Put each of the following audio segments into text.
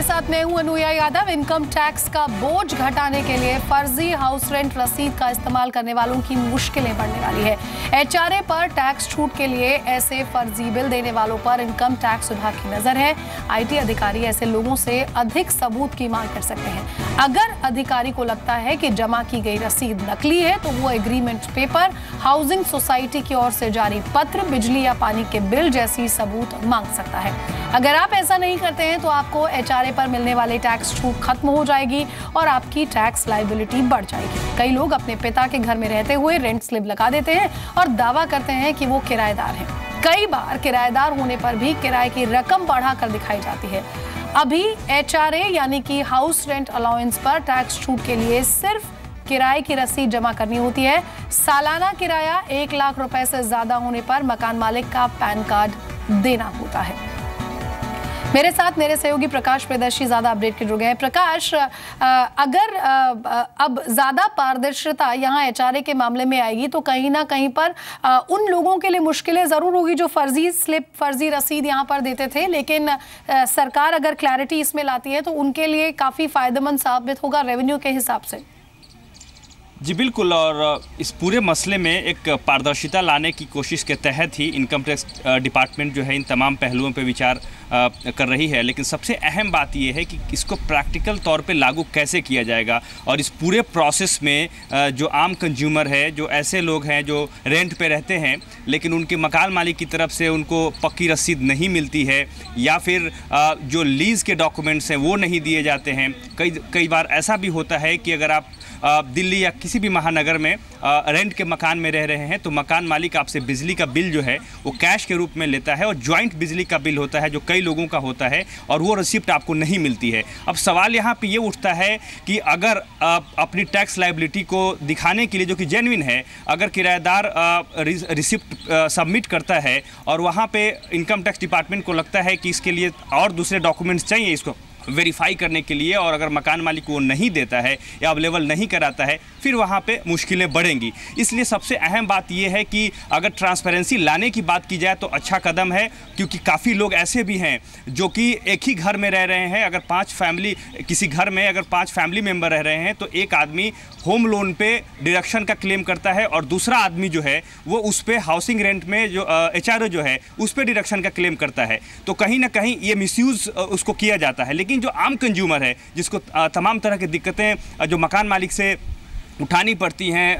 साथ मैं हूं अनुया यादव। इनकम टैक्स का बोझ घटाने के लिए फर्जी हाउस रेंट रसीद का इस्तेमाल करने वालों की मुश्किलें बढ़ने वाली है। एचआरए पर टैक्स छूट के लिए ऐसे फर्जी बिल देने वालों पर इनकम टैक्स विभाग की नजर है। आईटी अधिकारी ऐसे लोगों से अधिक सबूत की मांग कर सकते हैं। अगर अधिकारी को लगता है कि जमा की गई रसीद नकली है तो वो एग्रीमेंट पेपर, हाउसिंग सोसाइटी की ओर से जारी पत्र, बिजली या पानी के बिल जैसी सबूत मांग सकता है। अगर आप ऐसा नहीं करते हैं तो आपको एचआरए पर मिलने वाले टैक्स छूट खत्म हो जाएगी और आपकी टैक्स लायबिलिटी बढ़ जाएगी। कई लोग अपने पिता के घर में रहते हुए रेंट स्लिप लगा देते हैं और दावा करते हैं कि वो किराएदार हैं। कई बार किराएदार होने पर भी किराए की रकम बढ़ाकर दिखाई जाती है। अभी एचआरए यानी कि हाउस रेंट अलाउंस पर टैक्स छूट के लिए सिर्फ किराए की रसीद जमा करनी होती है। सालाना किराया 1 लाख रुपए से ज्यादा होने पर मकान मालिक का पैन कार्ड देना होता है। मेरे साथ मेरे सहयोगी प्रकाश प्रियदर्शी ज्यादा अपडेट के जुड़ गए हैं। प्रकाश, अगर अब ज्यादा पारदर्शिता यहाँ एचआरए के मामले में आएगी तो कहीं ना कहीं पर उन लोगों के लिए मुश्किलें जरूर होगी जो फर्जी स्लिप, फर्जी रसीद यहाँ पर देते थे, लेकिन सरकार अगर क्लैरिटी इसमें लाती है तो उनके लिए काफी फायदेमंद साबित होगा रेवेन्यू के हिसाब से। जी बिल्कुल, और इस पूरे मसले में एक पारदर्शिता लाने की कोशिश के तहत ही इनकम टैक्स डिपार्टमेंट जो है इन तमाम पहलुओं पर विचार कर रही है। लेकिन सबसे अहम बात यह है कि इसको प्रैक्टिकल तौर पे लागू कैसे किया जाएगा और इस पूरे प्रोसेस में जो आम कंज्यूमर है, जो ऐसे लोग हैं जो रेंट पे रहते हैं लेकिन उनके मकान मालिक की तरफ से उनको पक्की रसीद नहीं मिलती है या फिर जो लीज़ के डॉक्यूमेंट्स हैं वो नहीं दिए जाते हैं। कई बार ऐसा भी होता है कि अगर आप दिल्ली या किसी भी महानगर में रेंट के मकान में रह रहे हैं तो मकान मालिक आपसे बिजली का बिल जो है वो कैश के रूप में लेता है और जॉइंट बिजली का बिल होता है जो कई लोगों का होता है और वो रिसिप्ट आपको नहीं मिलती है। अब सवाल यहाँ पे ये उठता है कि अगर अपनी टैक्स लायबिलिटी को दिखाने के लिए, जो कि जेन्युइन है, अगर किराएदार रिसिप्ट सबमिट करता है और वहाँ पे इनकम टैक्स डिपार्टमेंट को लगता है कि इसके लिए और दूसरे डॉक्यूमेंट्स चाहिए इसको वेरीफाई करने के लिए, और अगर मकान मालिक वो नहीं देता है या अवेलेबल नहीं कराता है, फिर वहाँ पे मुश्किलें बढ़ेंगी। इसलिए सबसे अहम बात ये है कि अगर ट्रांसपेरेंसी लाने की बात की जाए तो अच्छा कदम है, क्योंकि काफ़ी लोग ऐसे भी हैं जो कि एक ही घर में रह रहे हैं। अगर किसी घर में अगर 5 फैमिली मेम्बर रह रहे हैं तो एक आदमी होम लोन पे डिडक्शन का क्लेम करता है और दूसरा आदमी जो है वो उस पर हाउसिंग रेंट में जो एचआरए जो है उस पर डिडक्शन का क्लेम करता है। तो कहीं ना कहीं ये मिसयूज़ उसको किया जाता है। लेकिन जो आम कंज्यूमर है जिसको तमाम तरह की दिक्कतें जो मकान मालिक से उठानी पड़ती हैं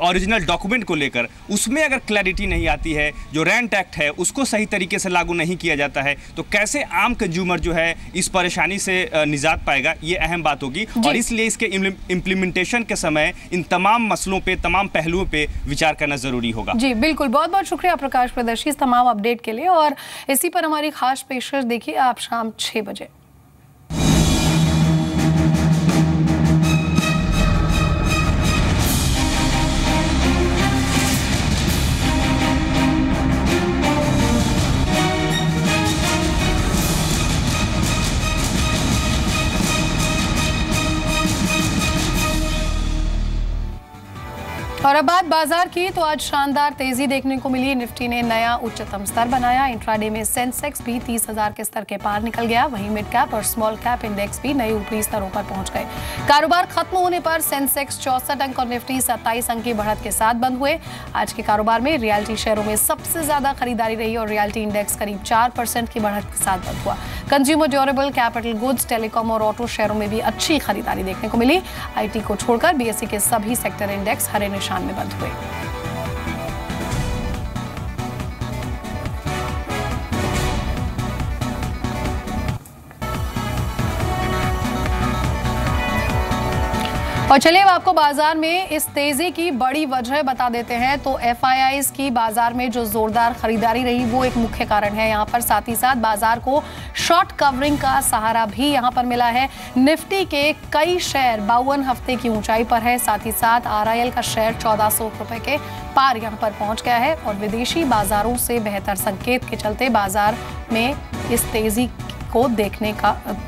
ओरिजिनल डॉक्यूमेंट को लेकर, उसमें अगर क्लैरिटी नहीं आती है, जो रेंट एक्ट है उसको सही तरीके से लागू नहीं किया जाता है, तो कैसे आम कंज्यूमर जो है इस परेशानी से निजात पाएगा, ये अहम बात होगी। और इसलिए इसके इम्प्लीमेंटेशन के समय इन तमाम मसलों पे, तमाम पहलुओं पे विचार करना जरूरी होगा। जी बिल्कुल, बहुत बहुत शुक्रिया प्रकाश प्रियदर्शी इस तमाम अपडेट के लिए। और इसी पर हमारी खास पेशकश देखिए आप शाम 6 बजे। और अब बात बाजार की, तो आज शानदार तेजी देखने को मिली। निफ्टी ने नया उच्चतम स्तर बनाया। इंट्राडे में सेंसेक्स भी 30,000 के स्तर के पार निकल गया। वहीं मिड कैप और स्मॉल कैप इंडेक्स भी नए ऊपरी स्तरों पर पहुंच गए। कारोबार खत्म होने पर सेंसेक्स 64 अंक और निफ्टी 27 अंक की बढ़त के साथ बंद हुए। आज के कारोबार में रियल्टी शेयरों में सबसे ज्यादा खरीदारी रही और रियल्टी इंडेक्स करीब 4% की बढ़त के साथ बंद हुआ। Consumer durable, capital goods, telecom और ऑटो शेयरों में भी अच्छी खरीदारी देखने को मिली। आईटी को छोड़कर बीएसई के सभी सेक्टर इंडेक्स हरे निशान में बंद हुए। और चलिए अब आपको बाजार में इस तेजी की बड़ी वजह बता देते हैं। तो एफआईआईज की बाजार में जो जोरदार खरीदारी रही वो एक मुख्य कारण है यहाँ पर। साथ ही साथ बाजार को शॉर्ट कवरिंग का सहारा भी यहाँ पर मिला है। निफ्टी के कई शेयर 52 हफ्ते की ऊंचाई पर है। साथ ही साथ आरआईएल का शेयर 1400 रुपए के पार यहाँ पर पहुंच गया है और विदेशी बाजारों से बेहतर संकेत के चलते बाजार में इस तेजी को देखने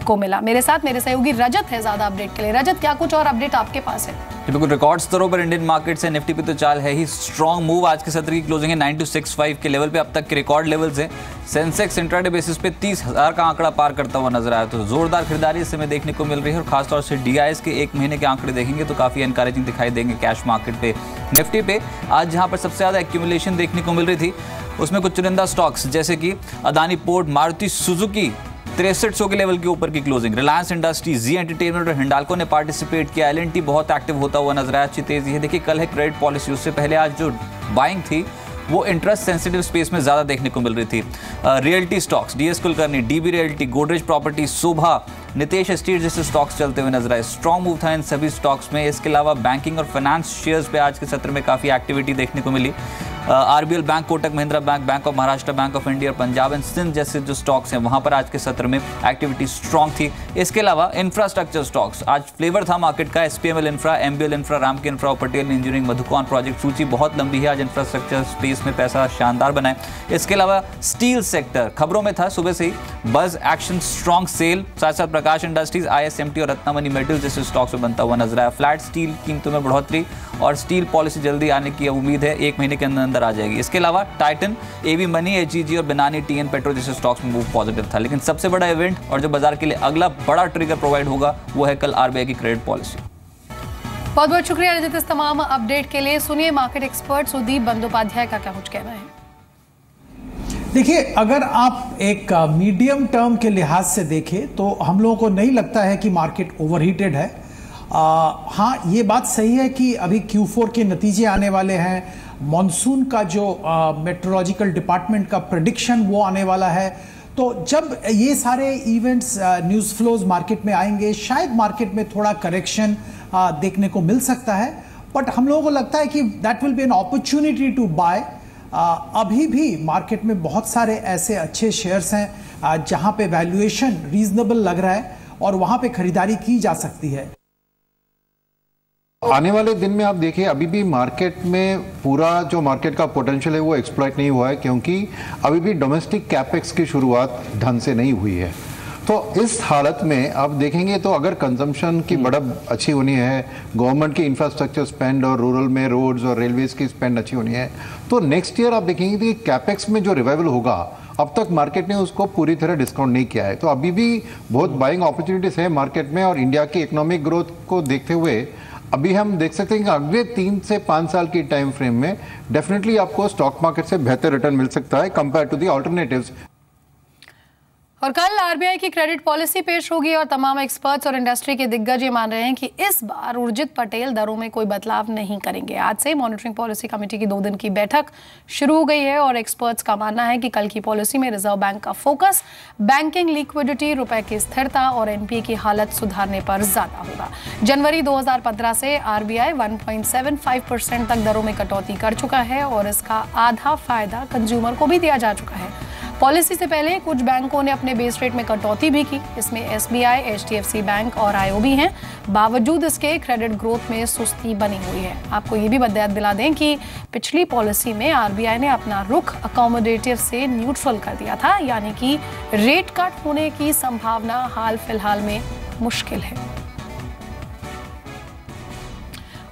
को मिला। मेरे साथ मेरे सहयोगी रजत है ज्यादा अपडेट के लिए। रजत, क्या कुछ और अपडेट आपके पास है? बिल्कुल रिकॉर्ड स्तरों पर इंडियन मार्केट से निफ्टी पे तो चाल है ही। स्ट्रॉन्ग मूव, आज के सत्र की क्लोजिंग है 9265 के लेवल पे, अब तक के रिकॉर्ड लेवल्स हैं। सेंसेक्स इंट्राडे बेसिस पे 30,000 का आंकड़ा पार करता हुआ नजर आया, तो जोरदार खरीदारी इस समय देखने को मिल रही है। और खासतौर से डीआईएस के एक महीने के आंकड़े देखेंगे तो काफी एनकरेजिंग दिखाई देंगे कैश मार्केट पे। निफ्टी पे आज जहां पर सबसे ज्यादा एक्यूमुलेशन देखने को मिल रही थी, उसमें कुछ चुनिंदा स्टॉक्स जैसे कि अदानी पोर्ट, मारुति सुजुकी 6300 के लेवल के ऊपर की क्लोजिंग, रिलायंस इंडस्ट्रीज, जी एंटरटेनमेंट और हिंडाल्को ने पार्टिसिपेट किया। एलएनटी बहुत एक्टिव होता हुआ नजर आया, अच्छी तेजी है। देखिए कल है क्रेडिट पॉलिसी, उससे पहले आज जो बाइंग थी वो इंटरेस्ट सेंसिटिव स्पेस में ज़्यादा देखने को मिल रही थी। Realty stocks, DS Kulkarni, DB realty, Godrej property, Sobha, Nitesh estate जैसे स्टॉक्स चलते हुए नजर आए। स्ट्रॉन्ग मूव था इन सभी स्टॉक्स में। इसके अलावा बैंकिंग और फाइनेंस शेयर्स पे आज के सत्र में काफ़ी एक्टिविटी देखने को मिली। RBL bank, Kotak Mahindra bank, bank of Maharashtra, bank of India, Punjab and Sind जैसे जो स्टॉक्स हैं वहां पर आज के सत्र में एक्टिविटी स्ट्रॉन्ग थी। इसके अलावा इंफ्रास्ट्रक्चर स्टॉक्स, आज फ्लेवर था मार्केट का। एसपीएमएल इंफ्रा, एमबीएल इंफ्रा, रामके इंफ्रा, पटेल इंजीनियरिंग, मधुकान प्रोजेक्ट, सूची बहुत लंबी है। आज इंफ्रास्ट्रक्चर स्पेस में पैसा शानदार बनाए। इसके अलावा स्टील सेक्टर खबरों में था सुबह से ही, बज एक्शन, स्ट्रॉन्ग सेल, साथ साथ प्रकाश इंडस्ट्रीज, आईएसएमटी और रत्नामणि मेटल जैसे स्टॉक्स में बनता हुआ नजर आया। फ्लैट स्टील कीमतों में बढ़ोतरी और स्टील पॉलिसी जल्दी आने की उम्मीद है, एक महीने के अंदर आ जाएगी। इसके अलावा टाइटन, एवी मनी, एचईजी और बिनानी टीएन पेट्रो जैसे स्टॉक्स में मूव पॉजिटिव था। लेकिन सबसे बड़ा इवेंट और जो बाजार के लिए अगला बड़ा ट्रिगर प्रोवाइड होगा वो है कल आरबीआई की क्रेडिट पॉलिसी। बहुत बहुत शुक्रिया रजत इस तमाम अपडेट के लिए। सुनिए मार्केट एक्सपर्ट सुदीप बंदोपाध्याय का क्या कुछ कहना है। देखिए, अगर आप एक मीडियम टर्म के लिहाज से देखें तो हम लोगों को नहीं लगता है कि मार्केट ओवरहीटेड है। हाँ, ये बात सही है कि अभी Q4 के नतीजे आने वाले हैं। मॉनसून का जो मेट्रोलॉजिकल डिपार्टमेंट का प्रेडिक्शन वो आने वाला है। तो जब ये सारे इवेंट्स न्यूज़ फ्लोज मार्केट में आएंगे, शायद मार्केट में थोड़ा करेक्शन देखने को मिल सकता है। बट हम लोगों को लगता है कि that will be an opportunity to buy. अभी भी मार्केट में बहुत सारे ऐसे अच्छे शेयर्स हैं जहां पे वैल्यूएशन रीजनेबल लग रहा है और वहां पे खरीदारी की जा सकती है। आने वाले दिन में आप देखिए, अभी भी मार्केट में पूरा जो मार्केट का पोटेंशियल है वो एक्सप्लॉइट नहीं हुआ है, क्योंकि अभी भी डोमेस्टिक कैपेक्स की शुरुआत ढंग से नहीं हुई है। तो इस हालत में आप देखेंगे तो अगर कंजम्पशन की बढ़त अच्छी होनी है, गवर्नमेंट की इंफ्रास्ट्रक्चर स्पेंड और रूरल में रोड्स और रेलवेज की स्पेंड अच्छी होनी है, तो नेक्स्ट ईयर आप देखेंगे कि कैपेक्स में जो रिवाइवल होगा, अब तक मार्केट ने उसको पूरी तरह डिस्काउंट नहीं किया है। तो अभी भी बहुत बाइंग अपॉर्चुनिटीज है मार्केट में। और इंडिया की इकोनॉमिक ग्रोथ को देखते हुए अभी हम देख सकते हैं कि अगले 3 से 5 साल की टाइम फ्रेम में डेफिनेटली आपको स्टॉक मार्केट से बेहतर रिटर्न मिल सकता है कंपेयर टू दी ऑल्टरनेटिव्स। और कल आरबीआई की क्रेडिट पॉलिसी पेश होगी और तमाम एक्सपर्ट्स और इंडस्ट्री के दिग्गज ये मान रहे हैं कि इस बार उर्जित पटेल दरों में कोई बदलाव नहीं करेंगे। आज से मॉनिटरिंग पॉलिसी कमेटी की 2 दिन की बैठक शुरू हो गई है और एक्सपर्ट्स का मानना है कि कल की पॉलिसी में रिजर्व बैंक का फोकस बैंकिंग लिक्विडिटी, रुपए की स्थिरता और एनपीए की हालत सुधारने पर ज्यादा होगा। जनवरी 2015 से आरबीआई 1.75% तक दरों में कटौती कर चुका है और इसका आधा फायदा कंज्यूमर को भी दिया जा चुका है। पॉलिसी से पहले कुछ बैंकों ने अपने बेस रेट में कटौती भी की, इसमें एसबीआई, एचडीएफसी बैंक और आईओबी हैं। बावजूद इसके क्रेडिट ग्रोथ में सुस्ती बनी हुई है। आपको ये भी याद दिला दें कि पिछली पॉलिसी में आरबीआई ने अपना रुख अकोमोडेटिव से न्यूट्रल कर दिया था, यानी कि रेट कट होने की संभावना हाल फिलहाल में मुश्किल है।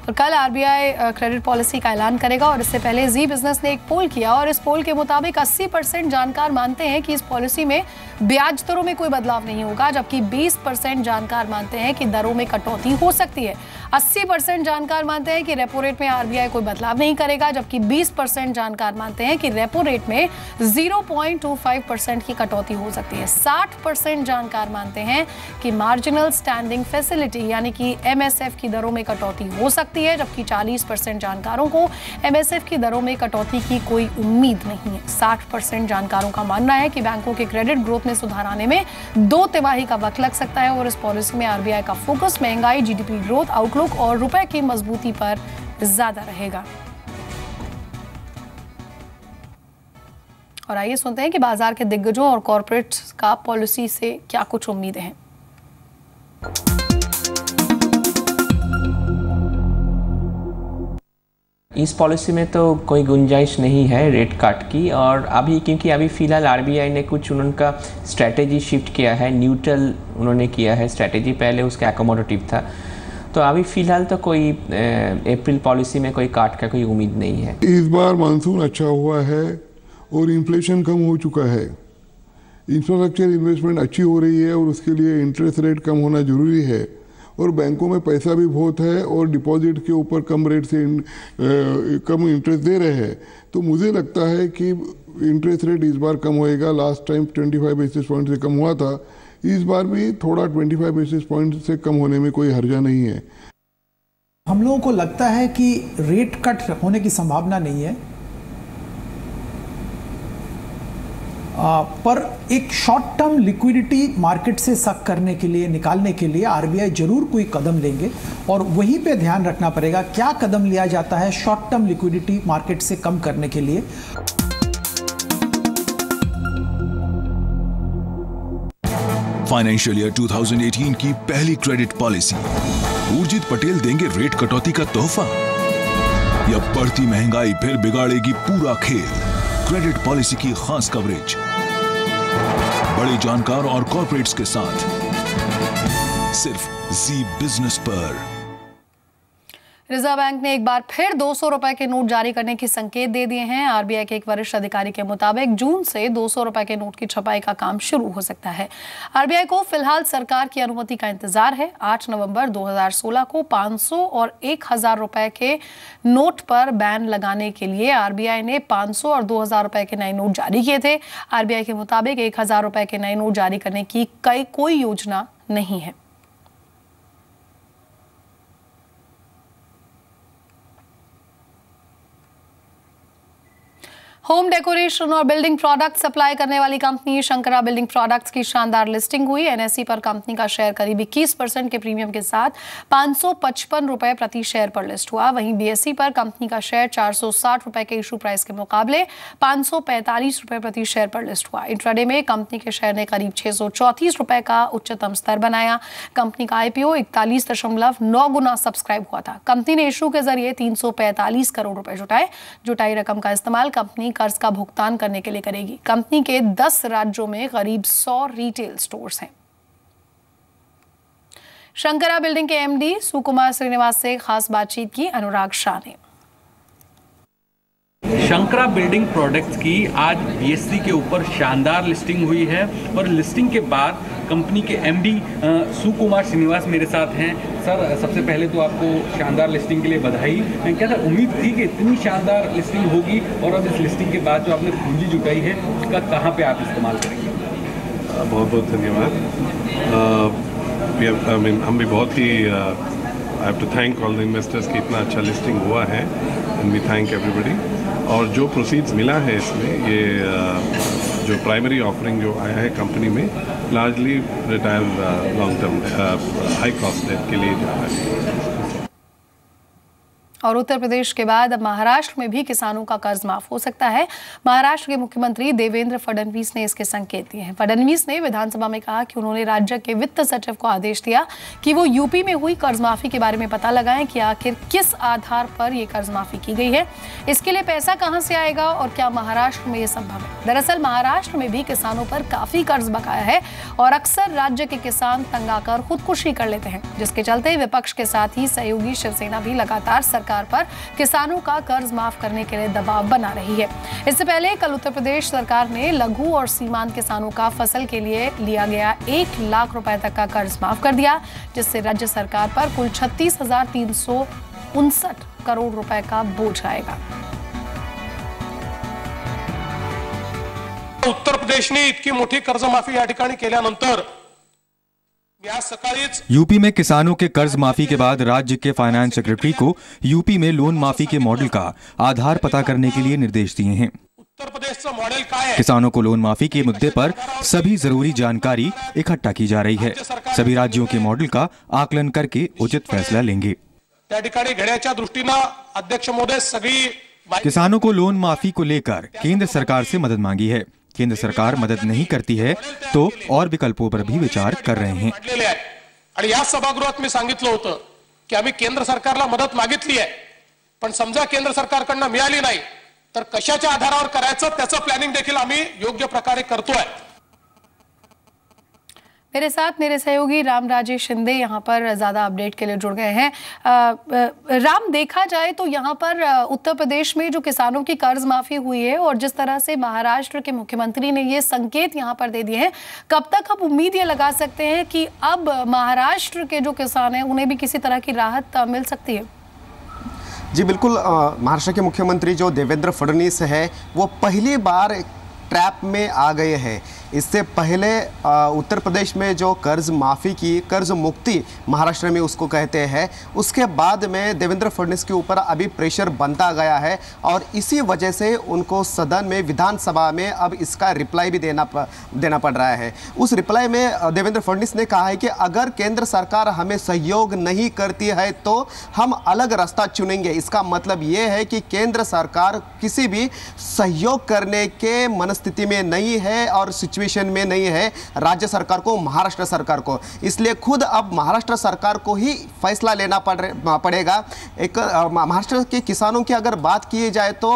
और कल आरबीआई क्रेडिट पॉलिसी का ऐलान करेगा और इससे पहले जी बिजनेस ने एक पोल किया और इस पोल के मुताबिक 80% जानकार मानते हैं कि इस पॉलिसी में ब्याज दरों में कोई बदलाव नहीं होगा, जबकि 20% जानकार मानते हैं कि दरों में कटौती हो सकती है। 80% जानकार मानते हैं कि रेपो रेट में आरबीआई कोई बदलाव नहीं करेगा, जबकि 20% जानकार मानते हैं कि रेपो रेट में 0.25% की कटौती हो सकती है। 60% जानकार मानते हैं कि मार्जिनल स्टैंडिंग फैसिलिटी यानी कि एमएसएफ की दरों में कटौती हो सकती है, जबकि 40% जानकारों को एमएसएफ की दरों में कटौती की कोई उम्मीद नहीं है। 60% जानकारों का मानना है कि बैंकों के क्रेडिट ग्रोथ में सुधार आने में 2 तिमाही का वक्त लग सकता है और इस पॉलिसी में आरबीआई का फोकस महंगाई, जीडीपी ग्रोथ आउटलुक और रुपए की मजबूती पर ज्यादा रहेगा। और आइए सुनते हैं कि बाजार के दिग्गजों और कॉर्पोरेट्स का पॉलिसी से क्या कुछ उम्मीदें हैं। इस पॉलिसी में तो कोई गुंजाइश नहीं है रेट कट की, और अभी क्योंकि अभी फ़िलहाल आरबीआई ने कुछ उनका स्ट्रैटेजी शिफ्ट किया है, न्यूट्रल उन्होंने किया है स्ट्रैटेजी, पहले उसका एकोमोडेटिव था। तो अभी फिलहाल तो कोई अप्रैल पॉलिसी में कोई काट का कोई उम्मीद नहीं है। इस बार मानसून अच्छा हुआ है और इन्फ्लेशन कम हो चुका है, इंफ्रास्ट्रक्चर इन्वेस्टमेंट अच्छी हो रही है और उसके लिए इंटरेस्ट रेट कम होना जरूरी है, और बैंकों में पैसा भी बहुत है और डिपॉजिट के ऊपर कम रेट से कम इंटरेस्ट दे रहे हैं। तो मुझे लगता है कि इंटरेस्ट रेट इस बार कम होएगा। लास्ट टाइम 25 बेसिस पॉइंट से कम हुआ था, इस बार भी थोड़ा 25 बेसिस पॉइंट से कम होने में कोई हर्जा नहीं है। हम लोगों को लगता है कि रेट कट होने की संभावना नहीं है, पर एक शॉर्ट टर्म लिक्विडिटी मार्केट से सक करने के लिए, निकालने के लिए आरबीआई जरूर कोई कदम लेंगे और वहीं पे ध्यान रखना पड़ेगा क्या कदम लिया जाता है शॉर्ट टर्म लिक्विडिटी मार्केट से कम करने के लिए। फाइनेंशियल ईयर 2018 की पहली क्रेडिट पॉलिसी, उर्जित पटेल देंगे रेट कटौती का तोहफा या बढ़ती महंगाई फिर बिगाड़ेगी पूरा खेल। क्रेडिट पॉलिसी की खास कवरेज बड़े जानकार और कॉर्पोरेट्स के साथ सिर्फ जी बिजनेस पर। रिजर्व बैंक ने एक बार फिर 200 रुपए के नोट जारी करने के संकेत दे दिए हैं। आरबीआई के एक वरिष्ठ अधिकारी के मुताबिक जून से 200 रुपए के नोट की छपाई का काम शुरू हो सकता है। आरबीआई को फिलहाल सरकार की अनुमति का इंतजार है। 8 नवंबर 2016 को 500 और 1000 रुपए के नोट पर बैन लगाने के लिए आरबीआई ने 500 और 2000 रुपए के नए नोट जारी किए थे। आरबीआई के मुताबिक 1000 रुपए के नए नोट जारी करने की कोई योजना नहीं है। होम डेकोरेशन और बिल्डिंग प्रोडक्ट सप्लाई करने वाली कंपनी शंकरा बिल्डिंग प्रोडक्ट्स की शानदार लिस्टिंग हुई। एनएसई पर कंपनी का शेयर करीब 21% के प्रीमियम के साथ 555 रुपए प्रति शेयर पर लिस्ट हुआ। वहीं बीएसई पर कंपनी का शेयर 460 रुपए के इशू प्राइस के मुकाबले 545 रुपए प्रति शेयर पर लिस्ट हुआ। इंट्राडे में कंपनी के शेयर ने करीब 634 रुपए का उच्चतम स्तर बनाया। कंपनी का आईपीओ 41.9 गुना सब्सक्राइब हुआ था। कंपनी ने इशू के जरिए 345 करोड़ रुपए जुटाए। जुटाई रकम का इस्तेमाल कंपनी कर्ज का भुगतान करने के लिए करेगी। कंपनी के 10 राज्यों में करीब 100 रिटेल स्टोर्स हैं। शंकरा बिल्डिंग के एमडी सुकुमार श्रीनिवास से खास बातचीत की अनुराग शाह ने। शंकरा बिल्डिंग प्रोडक्ट्स की आज बीएसई के ऊपर शानदार लिस्टिंग हुई है और लिस्टिंग के बाद कंपनी के एमडी सुकुमार श्रीनिवास मेरे साथ हैं। सर, सबसे पहले तो आपको शानदार लिस्टिंग के लिए बधाई। क्या सर उम्मीद थी कि इतनी शानदार लिस्टिंग होगी, और अब इस लिस्टिंग के बाद जो आपने पूंजी जुटाई है उसका कहाँ पे आप इस्तेमाल करेंगे? बहुत बहुत धन्यवाद। हम भी बहुत ही I have to thank all the investors कि इतना अच्छा लिस्टिंग हुआ है, एंड वी थैंक एवरीबडी। और जो प्रोसीड्स मिला है इसमें, ये जो प्राइमरी ऑफरिंग जो आया है कंपनी में, largely retire long term high cost debt के लिए जा रहा है। और उत्तर प्रदेश के बाद अब महाराष्ट्र में भी किसानों का कर्ज माफ हो सकता है। महाराष्ट्र के मुख्यमंत्री देवेंद्र फडणवीस ने इसके संकेत दिए हैं। फडणवीस ने विधानसभा में कहा कि उन्होंने राज्य के वित्त सचिव को आदेश दिया कि वो यूपी में हुई कर्ज माफी के बारे में पता लगाएं कि आखिर किस आधार पर ये कर्ज माफी की गई है, इसके लिए पैसा कहां से आएगा और क्या महाराष्ट्र में ये संभव है। दरअसल महाराष्ट्र में भी किसानों पर काफी कर्ज बकाया है और अक्सर राज्य के किसान तंग आकर खुदकुशी कर लेते हैं, जिसके चलते विपक्ष के साथ ही सहयोगी शिवसेना भी लगातार सरकार पर किसानों का कर्ज माफ करने के लिए दबाव बना रही है। इससे पहले कल उत्तर प्रदेश सरकार ने लघु और सीमांत किसानों का फसल के लिए लिया गया 1 लाख रुपए तक का कर्ज माफ कर दिया, जिससे राज्य सरकार पर कुल 36,359 करोड़ रुपए का बोझ आएगा। उत्तर प्रदेशने इतकी मोठी कर्जमाफी या ठिकाणी केल्यानंतर यूपी में किसानों के कर्ज माफी के बाद राज्य के फाइनेंस सेक्रेटरी को यूपी में लोन माफी के मॉडल का आधार पता करने के लिए निर्देश दिए हैं। उत्तर प्रदेशचं मॉडेल काय आहे? किसानों को लोन माफी के मुद्दे पर सभी जरूरी जानकारी इकट्ठा की जा रही है। सभी राज्यों के मॉडल का आकलन करके उचित फैसला लेंगे। त्या ठिकाणी घेण्याच्या दृष्टीने अध्यक्ष महोदय सगळी किसानों को लोन माफी को लेकर केंद्र सरकार से मदद मांगी है। केंद्र सरकार मदद नहीं करती है तो और विकल्पों पर भी विचार कर रहे हैं। आणि या सभागृहात मी सांगितलं होतं की आम्ही केंद्र सरकारला मदत मागितली आहे, पण समजा केंद्र सरकारकडून मिळाली नाही तर कशाच्या आधारावर करायचं त्याचं प्लॅनिंग देखील आम्ही योग्य प्रकारे करतोय। मेरे साथ मेरे सहयोगी राम राजेश शिंदे यहाँ पर ज़्यादा अपडेट के लिए जुड़ गए हैं। राम, देखा जाए तो यहाँ पर उत्तर प्रदेश में जो किसानों की कर्ज माफ़ी हुई है और जिस तरह से महाराष्ट्र के मुख्यमंत्री ने ये संकेत यहाँ पर दे दिए हैं, कब तक हम उम्मीद ये लगा सकते हैं कि अब महाराष्ट्र के जो किसान हैं उन्हें भी किसी तरह की राहत मिल सकती है? जी बिल्कुल, महाराष्ट्र के मुख्यमंत्री जो देवेंद्र फडणवीस है वो पहली बार ट्रैप में आ गए हैं। इससे पहले उत्तर प्रदेश में जो कर्ज माफ़ी की, कर्ज मुक्ति महाराष्ट्र में उसको कहते हैं, उसके बाद में देवेंद्र फडणवीस के ऊपर अभी प्रेशर बनता गया है और इसी वजह से उनको सदन में, विधानसभा में अब इसका रिप्लाई भी देना पड़ रहा है। उस रिप्लाई में देवेंद्र फडणवीस ने कहा है कि अगर केंद्र सरकार हमें सहयोग नहीं करती है तो हम अलग रास्ता चुनेंगे। इसका मतलब ये है कि केंद्र सरकार किसी भी सहयोग करने के मनस्थिति में नहीं है और सिचुएशन में नहीं है राज्य सरकार को, महाराष्ट्र सरकार को। इसलिए खुद अब महाराष्ट्र सरकार को ही फैसला लेना पड़ेगा। एक महाराष्ट्र के किसानों की अगर बात की जाए तो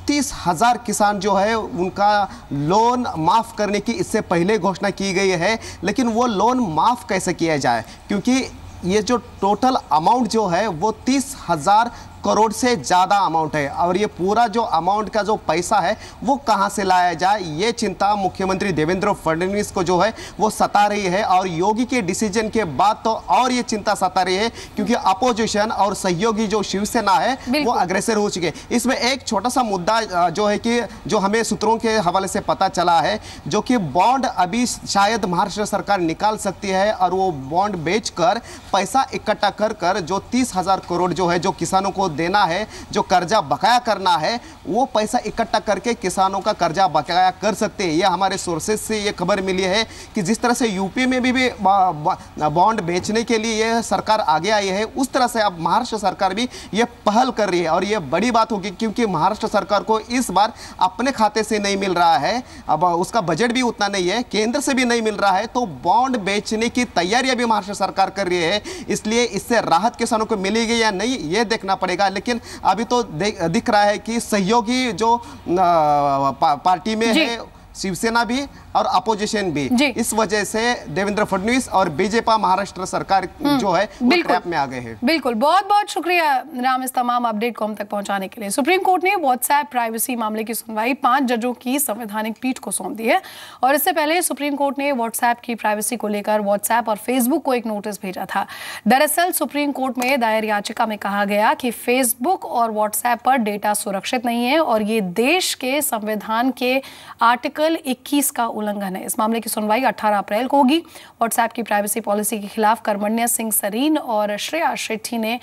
30,000 किसान जो है उनका लोन माफ़ करने की इससे पहले घोषणा की गई है, लेकिन वो लोन माफ़ कैसे किया जाए, क्योंकि ये जो टोटल अमाउंट जो है वो 30,000 करोड़ से ज़्यादा अमाउंट है और ये पूरा जो अमाउंट का जो पैसा है वो कहाँ से लाया जाए, ये चिंता मुख्यमंत्री देवेंद्र फडणवीस को जो है वो सता रही है। और योगी के डिसीजन के बाद तो और ये चिंता सता रही है, क्योंकि अपोजिशन और सहयोगी जो शिवसेना है वो अग्रेसर हो चुके। इसमें एक छोटा सा मुद्दा जो है कि जो हमें सूत्रों के हवाले से पता चला है, जो कि बॉन्ड अभी शायद महाराष्ट्र सरकार निकाल सकती है और वो बॉन्ड बेचकर पैसा इकट्ठा कर जो 30,000 करोड़ जो है जो किसानों को देना है, जो कर्जा बकाया करना है, वो पैसा इकट्ठा करके किसानों का कर्जा बकाया कर सकते हैं। ये हमारे सोर्सेज से ये खबर मिली है कि जिस तरह से यूपी में भी बॉन्ड बेचने के लिए ये सरकार आगे आई है, उस तरह से अब महाराष्ट्र सरकार भी ये पहल कर रही है और ये बड़ी बात होगी, क्योंकि महाराष्ट्र सरकार को इस बार अपने खाते से नहीं मिल रहा है, अब उसका बजट भी उतना नहीं है, केंद्र से भी नहीं मिल रहा है, तो बॉन्ड बेचने की तैयारियां भी महाराष्ट्र सरकार कर रही है। इसलिए इससे राहत किसानों को मिलेगी या नहीं ये देखना पड़ेगा। लेकिन अभी तो दिख रहा है कि सहयोगी जो पार्टी में है, शिवसेना भी और अपोजिशन भी, इस वजह से देवेंद्र फडणवीस और बीजेपी महाराष्ट्र सरकार जो है वो ट्रैप में आ गए हैं। बिल्कुल, बहुत बहुत शुक्रिया राम इस तमाम अपडेट को हम तक पहुंचाने के लिए। सुप्रीम कोर्ट ने व्हाट्सएप प्राइवेसी मामले की सुनवाई 5 जजों की संवैधानिक पीठ को सौंप दी है और इससे पहले सुप्रीम कोर्ट ने व्हाट्सएप की प्राइवेसी को लेकर व्हाट्सएप और फेसबुक को एक नोटिस भेजा था। दरअसल सुप्रीम कोर्ट में दायर याचिका में कहा गया कि फेसबुक और व्हाट्सएप पर डेटा सुरक्षित नहीं है और ये देश के संविधान के आर्टिकल 21 का उल्लंघन है। इस मामले की सुनवाई 18 अप्रैल को होगी। व्हाट्सएप की प्राइवेसी पॉलिसी के खिलाफ कर्मण्य सिंह सरीन और श्रेया शेट्टी ने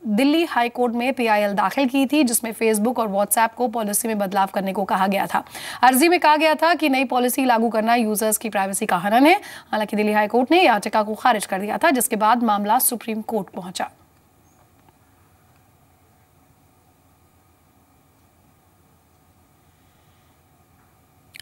दिल्ली हाई कोर्ट में PIL दाखिल की थी, जिसमें फेसबुक और व्हाट्सएप को पॉलिसी में बदलाव करने को कहा गया था। अर्जी में कहा गया था कि नई पॉलिसी लागू करना यूजर्स की प्राइवेसी का हनन है। हालांकि दिल्ली हाई कोर्ट ने याचिका को खारिज कर दिया था, जिसके बाद मामला सुप्रीम कोर्ट पहुंचा।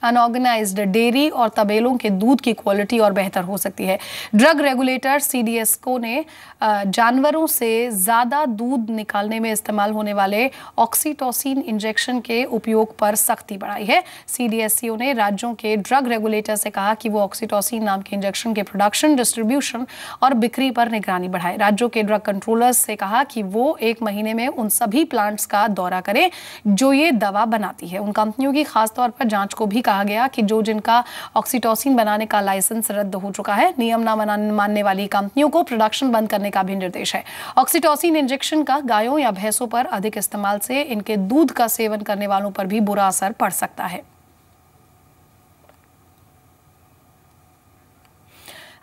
अनऑर्गेनाइज्ड डेयरी और तबेलों के दूध की क्वालिटी और बेहतर हो सकती है। ड्रग रेगुलेटर CDSCO ने जानवरों से ज़्यादा दूध निकालने में इस्तेमाल होने वाले ऑक्सीटोसिन इंजेक्शन के उपयोग पर सख्ती बढ़ाई है। CDSCO ने राज्यों के ड्रग रेगुलेटर से कहा कि वो ऑक्सीटोसिन नाम के इंजेक्शन के प्रोडक्शन, डिस्ट्रीब्यूशन और बिक्री पर निगरानी बढ़ाए। राज्यों के ड्रग कंट्रोलर्स से कहा कि वो 1 महीने में उन सभी प्लांट्स का दौरा करें जो ये दवा बनाती है। उन कंपनियों की खासतौर पर जांच को भी कहा गया कि जिनका ऑक्सीटोसिन बनाने का लाइसेंस रद्द हो चुका है। नियम न मानने वाली कंपनियों को प्रोडक्शन बंद करने का भी निर्देश है। ऑक्सीटोसिन इंजेक्शन का गायों या भैंसों पर अधिक इस्तेमाल से इनके दूध का सेवन करने वालों पर भी बुरा असर पड़ सकता है।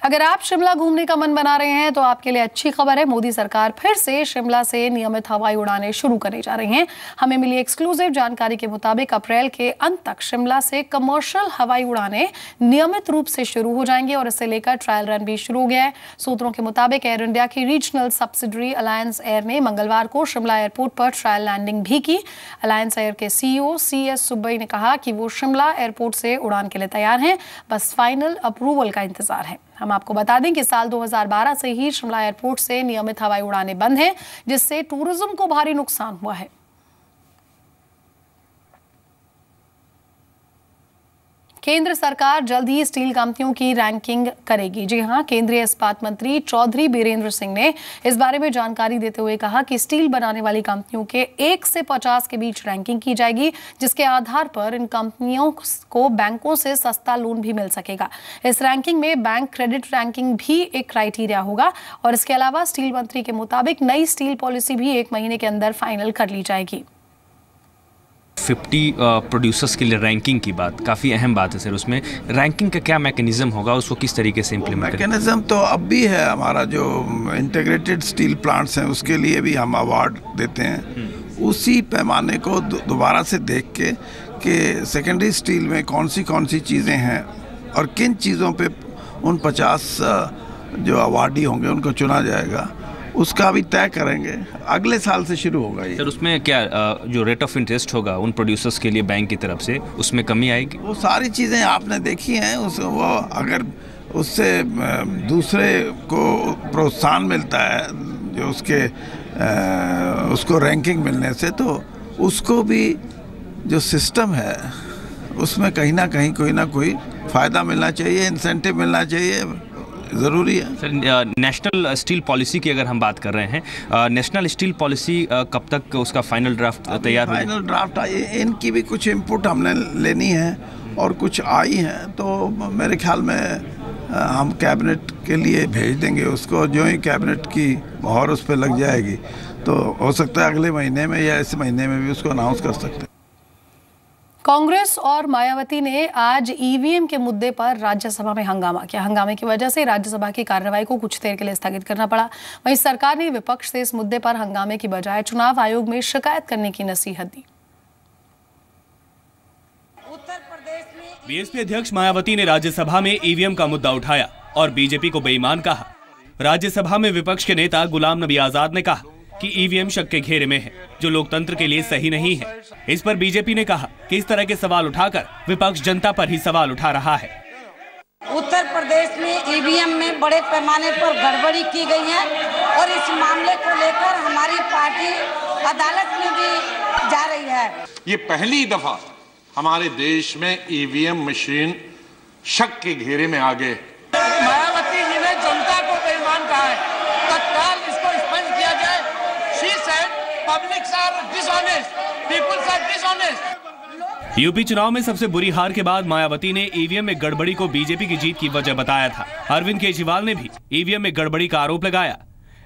अगर आप शिमला घूमने का मन बना रहे हैं तो आपके लिए अच्छी खबर है। मोदी सरकार फिर से शिमला से नियमित हवाई उड़ानें शुरू करने जा रही हैं। हमें मिली एक्सक्लूसिव जानकारी के मुताबिक अप्रैल के अंत तक शिमला से कमर्शियल हवाई उड़ानें नियमित रूप से शुरू हो जाएंगी और इसे लेकर ट्रायल रन भी शुरू हो गया है। सूत्रों के मुताबिक एयर इंडिया की रीजनल सब्सिडरी अलायंस एयर ने मंगलवार को शिमला एयरपोर्ट पर ट्रायल लैंडिंग भी की। अलायंस एयर के CEO CS सुब्बई ने कहा कि वो शिमला एयरपोर्ट से उड़ान के लिए तैयार हैं, बस फाइनल अप्रूवल का इंतजार है। हम आपको बता दें कि साल 2012 से ही शिमला एयरपोर्ट से नियमित हवाई उड़ानें बंद हैं, जिससे टूरिज्म को भारी नुकसान हुआ है। केंद्र सरकार जल्द ही स्टील कंपनियों की रैंकिंग करेगी। जी हां, केंद्रीय इस्पात मंत्री चौधरी बीरेंद्र सिंह ने इस बारे में जानकारी देते हुए कहा कि स्टील बनाने वाली कंपनियों के 1 से 50 के बीच रैंकिंग की जाएगी, जिसके आधार पर इन कंपनियों को बैंकों से सस्ता लोन भी मिल सकेगा। इस रैंकिंग में बैंक क्रेडिट रैंकिंग भी एक क्राइटेरिया होगा और इसके अलावा स्टील मंत्री के मुताबिक नई स्टील पॉलिसी भी 1 महीने के अंदर फाइनल कर ली जाएगी। 50 प्रोड्यूसर्स के लिए रैंकिंग की बात काफ़ी अहम बात है सर। उसमें रैंकिंग का क्या मैकेनिज्म होगा, उसको किस तरीके से इम्प्लीमेंट करेंगे? मैकेनिज्म तो अब भी है, हमारा जो इंटीग्रेटेड स्टील प्लांट्स हैं उसके लिए भी हम अवार्ड देते हैं। उसी पैमाने को दोबारा से देख के कि सेकेंडरी स्टील में कौन सी चीज़ें हैं और किन चीज़ों पे उन 50 जो अवार्डी होंगे उनको चुना जाएगा, उसका भी तय करेंगे। अगले साल से शुरू होगा ये। सर उसमें क्या जो रेट ऑफ इंटरेस्ट होगा उन प्रोड्यूसर्स के लिए बैंक की तरफ से, उसमें कमी आएगी? वो सारी चीज़ें आपने देखी हैं। वो अगर उससे दूसरे को प्रोत्साहन मिलता है जो उसको रैंकिंग मिलने से, तो उसको भी जो सिस्टम है उसमें कहीं ना कहीं कोई ना कोई फ़ायदा मिलना चाहिए, इंसेंटिव मिलना चाहिए, ज़रूरी है। सर नेशनल स्टील पॉलिसी की अगर हम बात कर रहे हैं, नेशनल स्टील पॉलिसी कब तक उसका फाइनल ड्राफ्ट तैयार होगा? फाइनल ड्राफ्ट आई, इनकी भी कुछ इनपुट हमने लेनी है और कुछ आई हैं, तो मेरे ख्याल में हम कैबिनेट के लिए भेज देंगे उसको। जो ही कैबिनेट की मोहर उस पर लग जाएगी तो हो सकता है अगले महीने में या इस महीने में भी उसको अनाउंस कर सकते हैं। कांग्रेस और मायावती ने आज ईवीएम के मुद्दे पर राज्यसभा में हंगामा किया। हंगामे की वजह से राज्यसभा की कार्रवाई को कुछ देर के लिए स्थगित करना पड़ा। वहीं सरकार ने विपक्ष से इस मुद्दे पर हंगामे की बजाय चुनाव आयोग में शिकायत करने की नसीहत दी। बीएसपी अध्यक्ष मायावती ने राज्यसभा में ईवीएम का मुद्दा उठाया और बीजेपी को बेईमान कहा। राज्यसभा में विपक्ष के नेता गुलाम नबी आजाद ने कहा कि ईवीएम शक के घेरे में है, जो लोकतंत्र के लिए सही नहीं है। इस पर बीजेपी ने कहा कि इस तरह के सवाल उठाकर विपक्ष जनता पर ही सवाल उठा रहा है। उत्तर प्रदेश में ईवीएम में बड़े पैमाने पर गड़बड़ी की गई है और इस मामले को लेकर हमारी पार्टी अदालत में भी जा रही है। ये पहली दफा हमारे देश में ईवीएम मशीन शक के घेरे में आ गए। मायावती जी ने जनता को बेईमान कहा है, तत्काल इसको स्पष्ट किया जाए। She said publics are dishonest, people are dishonest। UP चुनाव में सबसे बुरी हार के बाद मायावती ने ईवीएम में गड़बड़ी को बीजेपी की जीत की वजह बताया था। अरविंद केजरीवाल ने भी ईवीएम में गड़बड़ी का आरोप लगाया।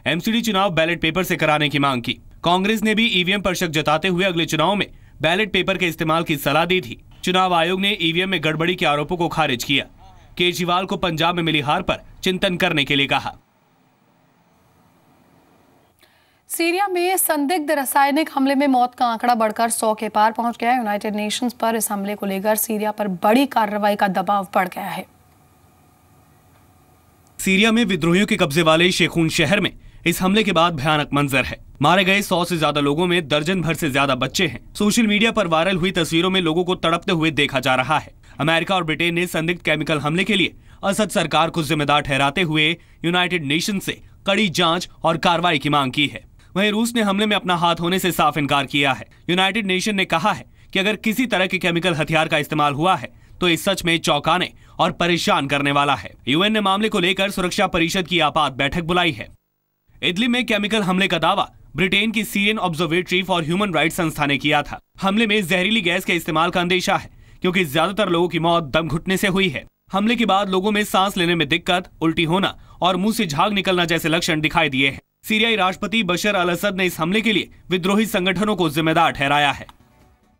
एमसीडी चुनाव बैलेट पेपर से कराने की मांग की। कांग्रेस ने भी ईवीएम पर शक जताते हुए अगले चुनाव में बैलेट पेपर के इस्तेमाल की सलाह दी थी। चुनाव आयोग ने ईवीएम में गड़बड़ी के आरोपों को खारिज किया। केजरीवाल को पंजाब में मिली हार पर चिंतन करने के लिए कहा। सीरिया में संदिग्ध रासायनिक हमले में मौत का आंकड़ा बढ़कर 100 के पार पहुंच गया है। यूनाइटेड नेशंस पर इस हमले को लेकर सीरिया पर बड़ी कार्रवाई का दबाव बढ़ गया है। सीरिया में विद्रोहियों के कब्जे वाले शेखून शहर में इस हमले के बाद भयानक मंजर है। मारे गए 100 से ज्यादा लोगों में दर्जन भर से ज्यादा बच्चे हैं। सोशल मीडिया पर वायरल हुई तस्वीरों में लोगों को तड़पते हुए देखा जा रहा है। अमेरिका और ब्रिटेन ने संदिग्ध केमिकल हमले के लिए असद सरकार को जिम्मेदार ठहराते हुए यूनाइटेड नेशन से कड़ी जांच और कार्रवाई की मांग की है। वहीं रूस ने हमले में अपना हाथ होने से साफ इनकार किया है। यूनाइटेड नेशन ने कहा है कि अगर किसी तरह के केमिकल हथियार का इस्तेमाल हुआ है तो ये सच में चौंकाने और परेशान करने वाला है। यूएन ने मामले को लेकर सुरक्षा परिषद की आपात बैठक बुलाई है। इदलिब में केमिकल हमले का दावा ब्रिटेन की Syrian observatory for human rights संस्था ने किया था। हमले में जहरीली गैस के इस्तेमाल का अंदेशा है, क्योंकि ज्यादातर लोगों की मौत दम घुटने से हुई है। हमले के बाद लोगों में सांस लेने में दिक्कत, उल्टी होना और मुंह से झाग निकलना जैसे लक्षण दिखाई दिए हैं। सीरियाई राष्ट्रपति बशर अल असद ने इस हमले के लिए विद्रोही संगठनों को जिम्मेदार ठहराया है।